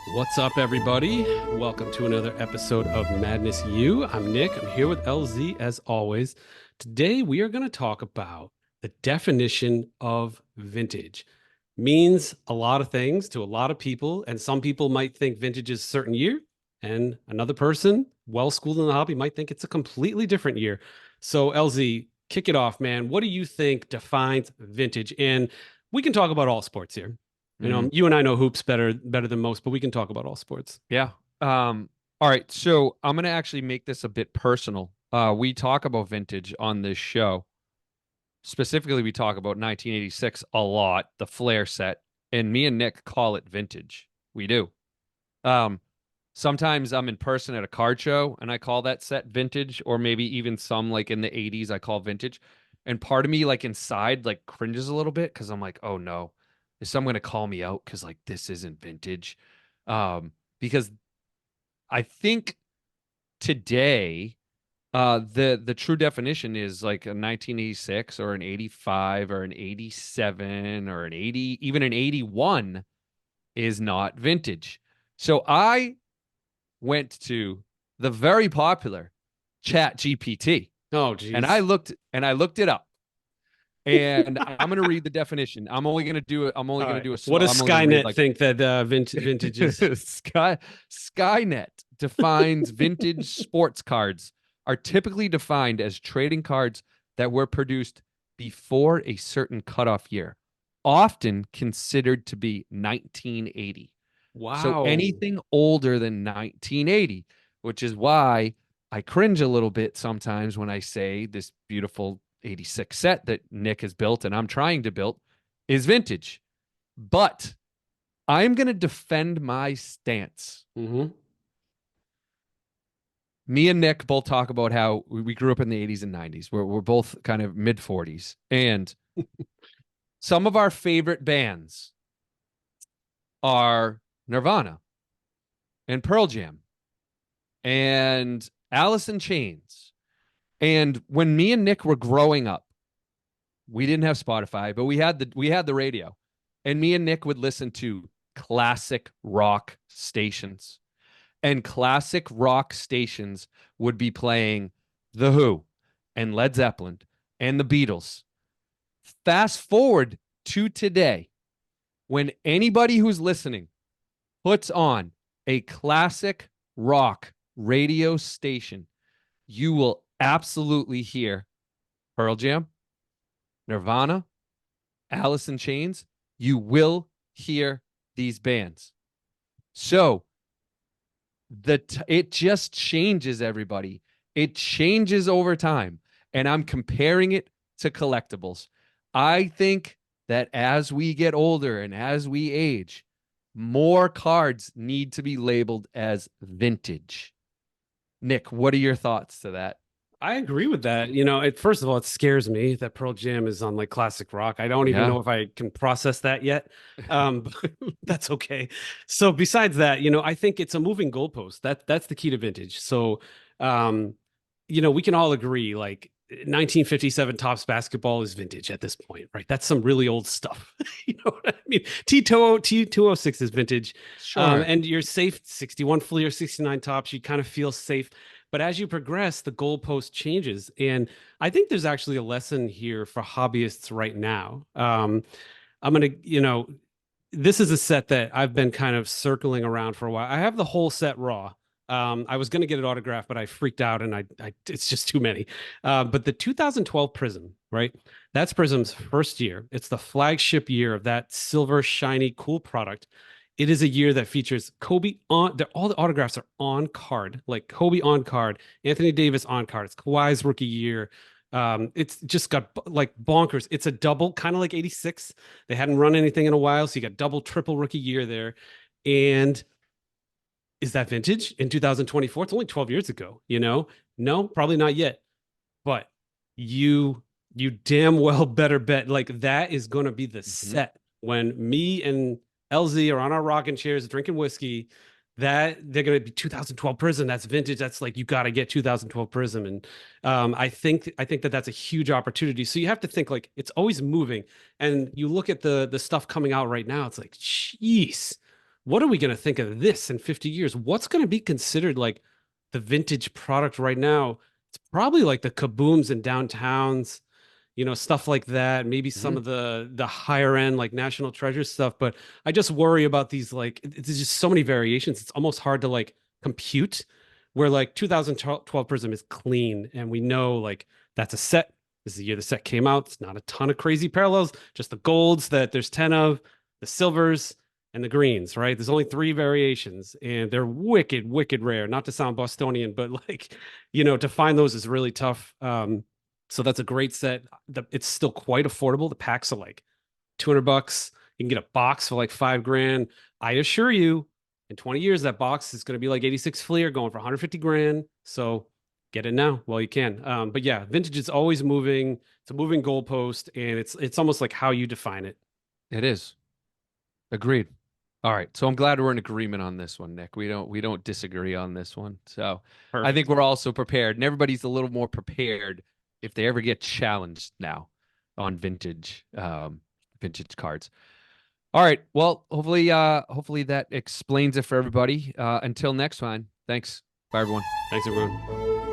What's up, everybody? Welcome to another episode of Madness U. I'm Nick. I'm here with LZ as always. Today, we are going to talk about the definition of vintage. Means a lot of things to a lot of people, and some people might think vintage is a certain year, and another person, well schooled in the hobby, might think it's a completely different year. So, LZ, kick it off, man. What do you think defines vintage? And we can talk about all sports here. You and I know hoops better than most, but we can talk about all sports. Yeah. All right. So I'm gonna actually make this a bit personal. We talk about vintage on this show. Specifically, we talk about 1986 a lot, the Flair set, and me and Nick call it vintage. We do. Um, Sometimes I'm in person at a card show and I call that set vintage, or maybe even some like in the 80s I call vintage. And part of me like inside like cringes a little bit because I'm like, oh no, is someone gonna call me out because like this isn't vintage? Because I think today, the true definition is like a 1986 or an 85 or an 87 or an 80, even an 81 is not vintage. So I went to the very popular Chat GPT Oh, and geez. I looked it up. And I'm gonna read the definition. I'm only gonna do it. I'm only All gonna right. do a What small. does I'm only gonna read Skynet like think that vintage is? Skynet defines vintage sports cards are typically defined as trading cards that were produced before a certain cutoff year, often considered to be 1980. So Wow. anything older than 1980, which is why I cringe a little bit sometimes when I say this beautiful 86 set that Nick has built and I'm trying to build is vintage. But I'm going to defend my stance. Hmm. Me and Nick both talk about how we grew up in the 80s and 90s. We're both kind of mid 40s. And some of our favorite bands are Nirvana and Pearl Jam and Alice in Chains. And when me and Nick were growing up, we didn't have Spotify, but we had the radio. And me and Nick would listen to classic rock stations. And classic rock stations would be playing The Who and Led Zeppelin and the Beatles. Fast forward to today, when anybody who's listening puts on a classic rock radio station, you will absolutely hear Pearl Jam, Nirvana, Alice in Chains. You will hear these bands. So it just changes, everybody. It changes over time. And I'm comparing it to collectibles. I think that as we get older and as we age, more cards need to be labeled as vintage. Nick, what are your thoughts to that? I agree with that. First of all, it scares me that Pearl Jam is on like classic rock. I don't even Yeah. know if I can process that yet. But that's okay. So besides that, I think it's a moving goalpost. That's the key to vintage. So, um, we can all agree like 1957 Topps basketball is vintage at this point, right? That's some really old stuff. You know what I mean? T206 is vintage. Sure. And you're safe 61 Fleer, 69 Topps. You kind of feel safe. But as you progress, the goalpost changes. And I think there's actually a lesson here for hobbyists right now. I'm going to, this is a set that I've been kind of circling around for a while. I have the whole set raw. I was going to get it autographed, but I freaked out and it's just too many. But the 2012 Prism, right? That's Prism's first year. It's the flagship year of that silver, shiny, cool product. It is a year that features Kobe on. All the autographs are on card, like Kobe on card, Anthony Davis on card. It's Kawhi's rookie year. It's just got like bonkers. It's a double, kind of like 86. They hadn't run anything in a while, so you got double, triple rookie year there. And is that vintage in 2024? It's only 12 years ago. No, probably not yet. But you damn well better bet like that is going to be the Mm-hmm. set when me and LZ are on our rocking chairs drinking whiskey. That they're going to be 2012 Prism. That's vintage. That's like you got to get 2012 Prism, and I think that that's a huge opportunity. So you have to think like it's always moving, and you look at the stuff coming out right now. It's like, jeez, what are we going to think of this in 50 years? What's going to be considered like the vintage product right now? It's probably like the kabooms and downtowns, stuff like that. Maybe some Mhm. of the higher end like National Treasure stuff. But I just worry about these like there's just so many variations. It's almost hard to like compute. Where like 2012 Prism is clean, and we know like that's a set. This is the year the set came out. It's not a ton of crazy parallels, just the golds that there's 10 of, the silvers, and the greens, right? There's only three variations, and they're wicked, wicked rare. Not to sound Bostonian, but like, to find those is really tough. So that's a great set. It's still quite affordable. The packs are like $200. You can get a box for like 5 grand. I assure you, in 20 years, that box is going to be like 86 Fleer going for 150 grand. So get it now while you can. But yeah, vintage is always moving. It's a moving goalpost, and it's almost like how you define it. It is. Agreed. All right. So I'm glad we're in agreement on this one, Nick. We don't disagree on this one. So I think Perfect. we're also prepared, and everybody's a little more prepared if they ever get challenged now on vintage cards. All right. Well, hopefully that explains it for everybody. Until next time. Thanks. Bye everyone. Thanks, everyone.